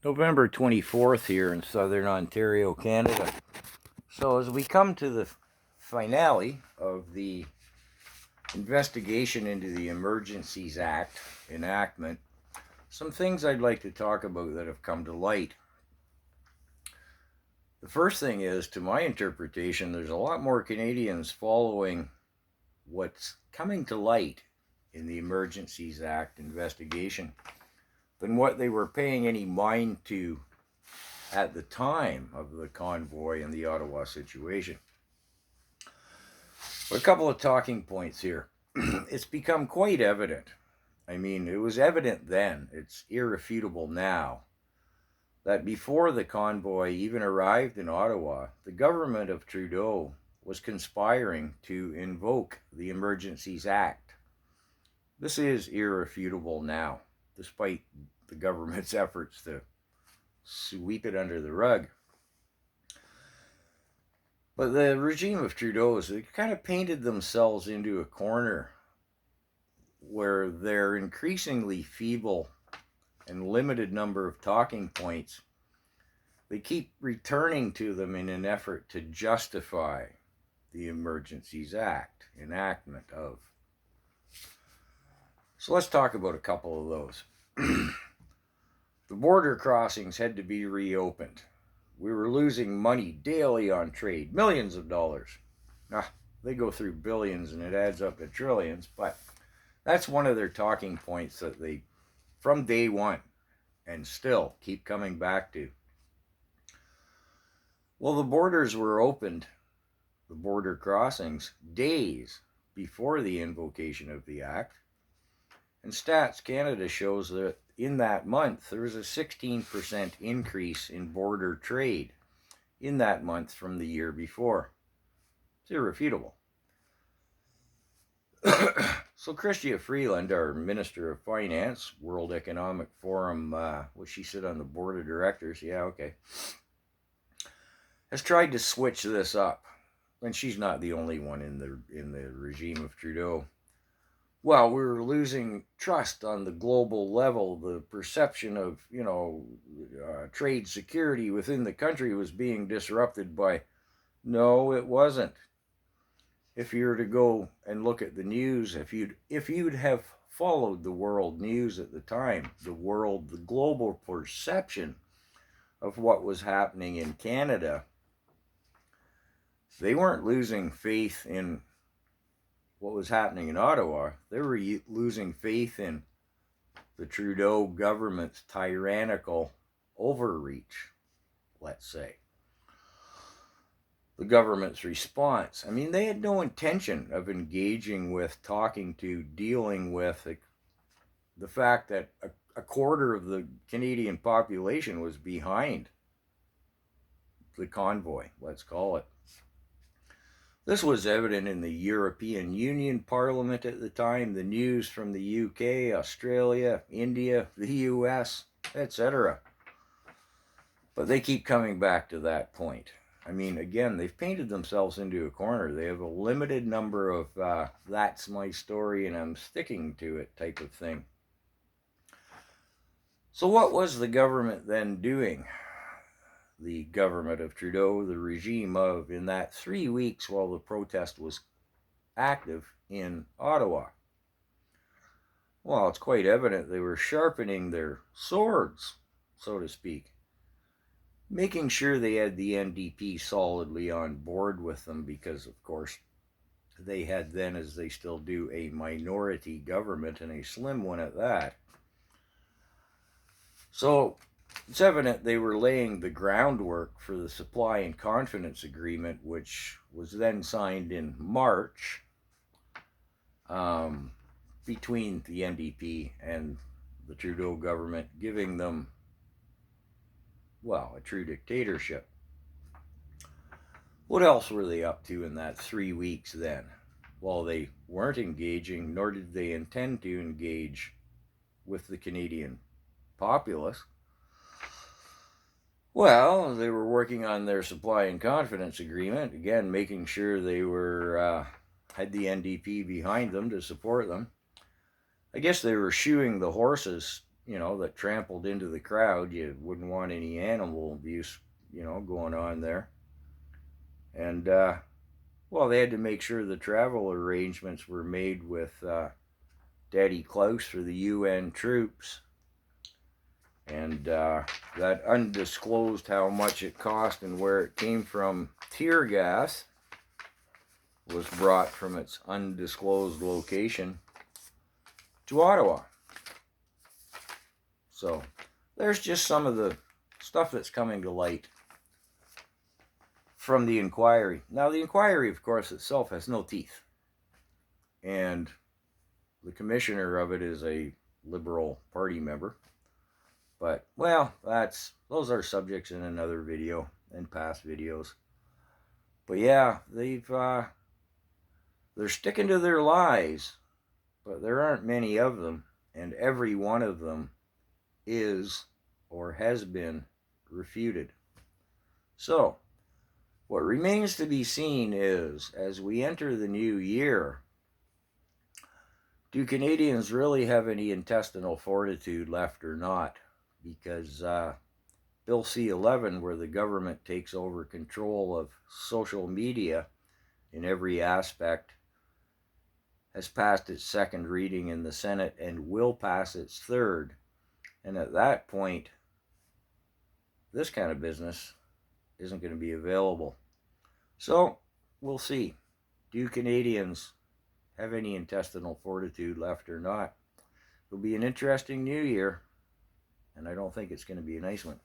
November 24th here in southern Ontario, Canada. So as we come to the finale of the investigation into the Emergencies Act enactment, some things I'd like to talk about that have come to light. The first thing is, to my interpretation, there's a lot more Canadians following what's coming to light in the Emergencies Act investigation than what they were paying any mind to at the time of the convoy and the Ottawa situation. But a couple of talking points here. It's become quite evident. I mean, it was evident then, it's irrefutable now, that before the convoy even arrived in Ottawa, the government of Trudeau was conspiring to invoke the Emergencies Act. This is irrefutable now, despite the government's efforts to sweep it under the rug. But the regime of Trudeau's, they kind of painted themselves into a corner where their increasingly feeble and limited number of talking points, they keep returning to them in an effort to justify the Emergencies Act enactment of. So let's talk about a couple of those. The border crossings had to be reopened. We were losing money daily on trade, millions of dollars. Now, they go through billions and it adds up to trillions, but that's one of their talking points that they, from day one, and still keep coming back to. Well, the borders were opened, the border crossings, days before the invocation of the Act. And Stats Canada shows that in that month, there was a 16% increase in border trade in that month from the year before. It's irrefutable. So Chrystia Freeland, our Minister of Finance, World Economic Forum, well, she sit on the board of directors, yeah, okay, has tried to switch this up. And she's not the only one in the regime of Trudeau. Well, we're losing trust on the global level. The perception of, trade security within the country was being disrupted by, no, it wasn't. If you were to go and look at the news, if you'd have followed the world news at the time, the global perception of what was happening in Canada, they weren't losing faith in what was happening in Ottawa. They were losing faith in the Trudeau government's tyrannical overreach, let's say. The government's response. I mean, they had no intention of engaging with, talking to, dealing with the fact that a quarter of the Canadian population was behind the convoy, let's call it. This was evident in the European Union Parliament at the time, the news from the UK, Australia, India, the US, etc. But they keep coming back to that point. I mean, again, they've painted themselves into a corner. They have a limited number of that's my story and I'm sticking to it type of thing. So what was the government then doing? The government of Trudeau, the regime of, in that 3 weeks while the protest was active in Ottawa? Well, it's quite evident they were sharpening their swords, so to speak, making sure they had the NDP solidly on board with them because, of course, they had then, as they still do, a minority government and a slim one at that. So it's evident they were laying the groundwork for the supply and confidence agreement, which was then signed in March between the NDP and the Trudeau government, giving them, well, a true dictatorship. What else were they up to in that 3 weeks then? Well, they weren't engaging, nor did they intend to engage with the Canadian populace. Well, they were working on their supply and confidence agreement, again, making sure they were had the NDP behind them to support them. I guess they were shoeing the horses that trampled into the crowd. You wouldn't want any animal abuse, going on there. And, well, they had to make sure the travel arrangements were made with Daddy Klaus for the UN troops. And that undisclosed how much it cost and where it came from tear gas was brought from its undisclosed location to Ottawa. So there's just some of the stuff that's coming to light from the inquiry. Now, the inquiry, of course, itself has no teeth. And the commissioner of it is a Liberal Party member. But, well, those are subjects in another video and past videos. But yeah, they're sticking to their lies, but there aren't many of them, and every one of them is or has been refuted. So, what remains to be seen is, as we enter the new year, do Canadians really have any intestinal fortitude left or not? Because Bill C-11, where the government takes over control of social media in every aspect, has passed its second reading in the Senate and will pass its third. And at that point, this kind of business isn't going to be available. So, we'll see. Do Canadians have any intestinal fortitude left or not? It'll be an interesting new year, and I don't think it's going to be a nice one.